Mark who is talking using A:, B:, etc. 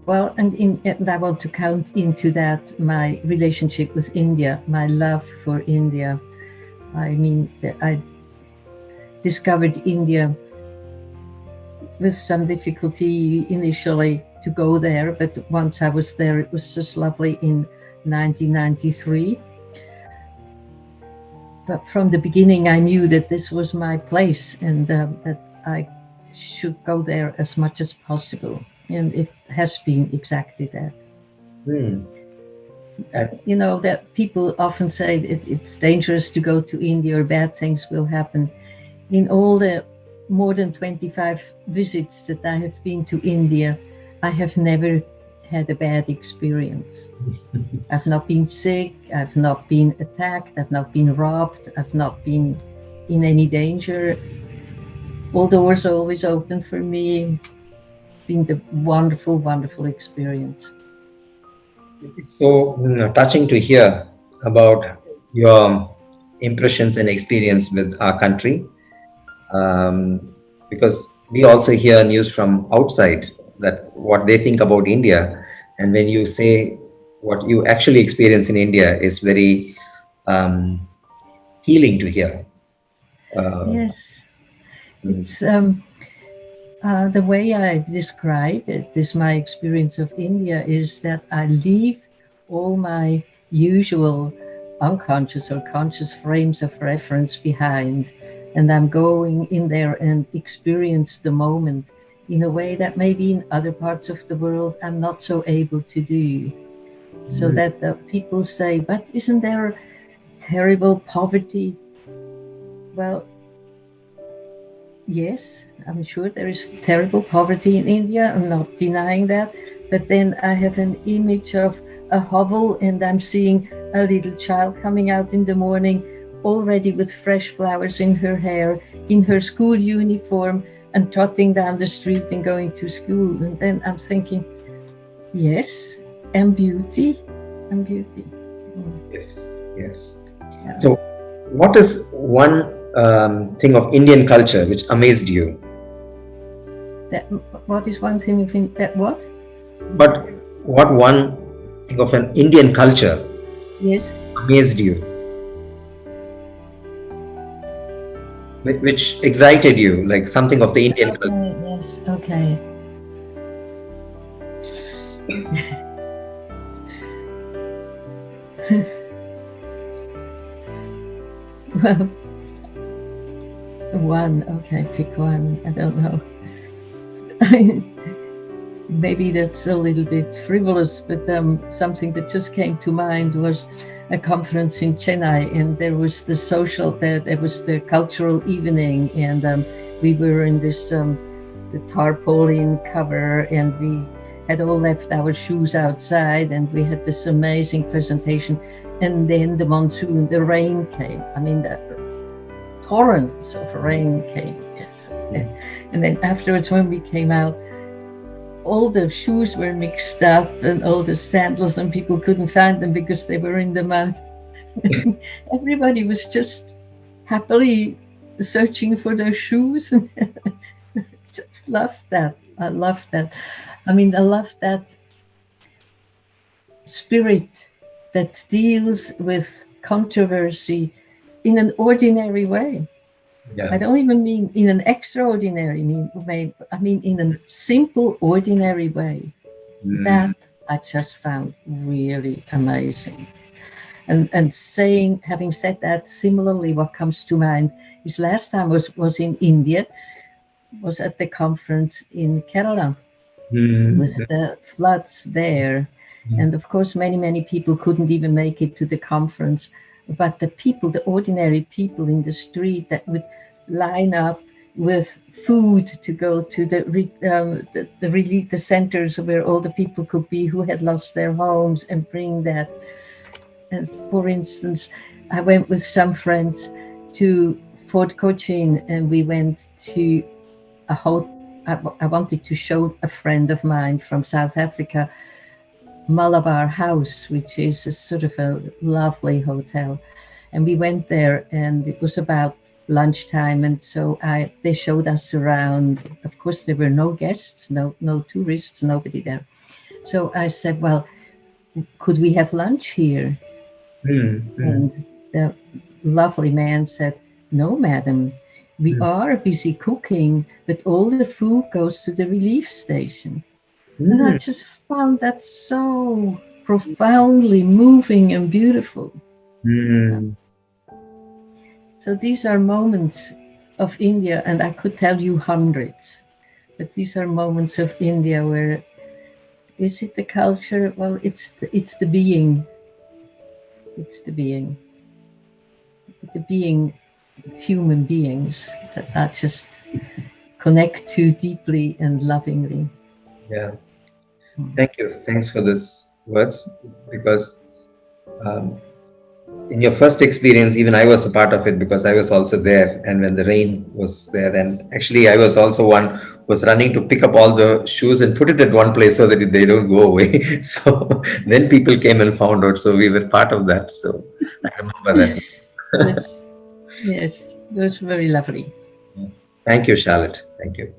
A: Well, and I want to count into that my relationship with India, my love for India. I mean, I discovered India with some difficulty initially to go there, but once I was there, it was just lovely in 1993. But from the beginning, I knew that this was my place and that I should go there as much as possible. And it has been exactly that.
B: Hmm.
A: You know, that people often say it's dangerous to go to India or bad things will happen. In all the more than 25 visits that I have been to India, I have never had a bad experience. I've not been sick, I've not been attacked, I've not been robbed, I've not been in any danger. All doors are always open for me. It's been the wonderful, wonderful experience.
B: It's so touching to hear about your impressions and experience with our country, because we also hear news from outside that what they think about India, and when you say what you actually experience in India is very healing to hear.
A: Yes,
B: Mm.
A: it's the way I describe it, this my experience of India is that I leave all my usual unconscious or conscious frames of reference behind, and I'm going in there and experience the moment in a way that maybe in other parts of the world I'm not so able to do. So that people say, but isn't there terrible poverty? Well, yes, I'm sure there is terrible poverty in India. I'm not denying that. But then I have an image of a hovel and I'm seeing a little child coming out in the morning, already with fresh flowers in her hair, in her school uniform, and trotting down the street and going to school. And then I'm thinking, yes, and beauty, and beauty.
B: Yes, yes.
A: Yeah.
B: So, what is one thing of Indian culture which amazed you?
A: That, what is one thing you think that what?
B: But what one thing of an Indian culture
A: Yes.
B: amazed you? Which excited you, like something of the Indian culture?
A: Okay, yes, okay. Well, one, okay, pick one. I don't know. Maybe that's a little bit frivolous, but something that just came to mind was a conference in Chennai, and there was the there was the cultural evening, and we were in this the tarpaulin cover, and we had all left our shoes outside, and we had this amazing presentation. And then the monsoon, the rain came. I mean, the torrents of rain came. Yes, and then afterwards, when we came out, all the shoes were mixed up and all the sandals, and people couldn't find them because they were in the mud. Everybody was just happily searching for their shoes. Just loved that. I love that. I mean, I love that spirit that deals with controversy in an ordinary way. I don't even mean in an extraordinary way. I mean in a simple, ordinary way. That I just found really amazing. And having said that, similarly, what comes to mind is last time was in India, was at the conference in Kerala with the floods there. And of course, many people couldn't even make it to the conference. But the people, the ordinary people in the street that would line up with food to go to the centers where all the people could be who had lost their homes, and bring that. And for instance, I went with some friends to Fort Cochin, and we went to a hotel. I wanted to show a friend of mine from South Africa Malabar House, which is a sort of a lovely hotel. And we went there, and it was about lunchtime, and so they showed us around. Of course, there were no guests, no tourists, nobody there. So I said, well, could we have lunch here? And the lovely man said, no, madam, we are busy cooking, but all the food goes to the relief station. And I just found that so profoundly moving and beautiful. So these are moments of India, and I could tell you hundreds, but these are moments of India where, is it the culture? Well, it's the being. It's the being. The being human beings that I just connect to deeply and lovingly.
B: Yeah. Thank you. Thanks for this words, because in your first experience, even I was a part of it, because I was also there. And when the rain was there, and actually I was also one who was running to pick up all the shoes and put it at one place so that they don't go away. So then people came and found out. So we were part of that. So I remember that.
A: Yes, yes, it was very lovely.
B: Thank you, Charlotte. Thank you.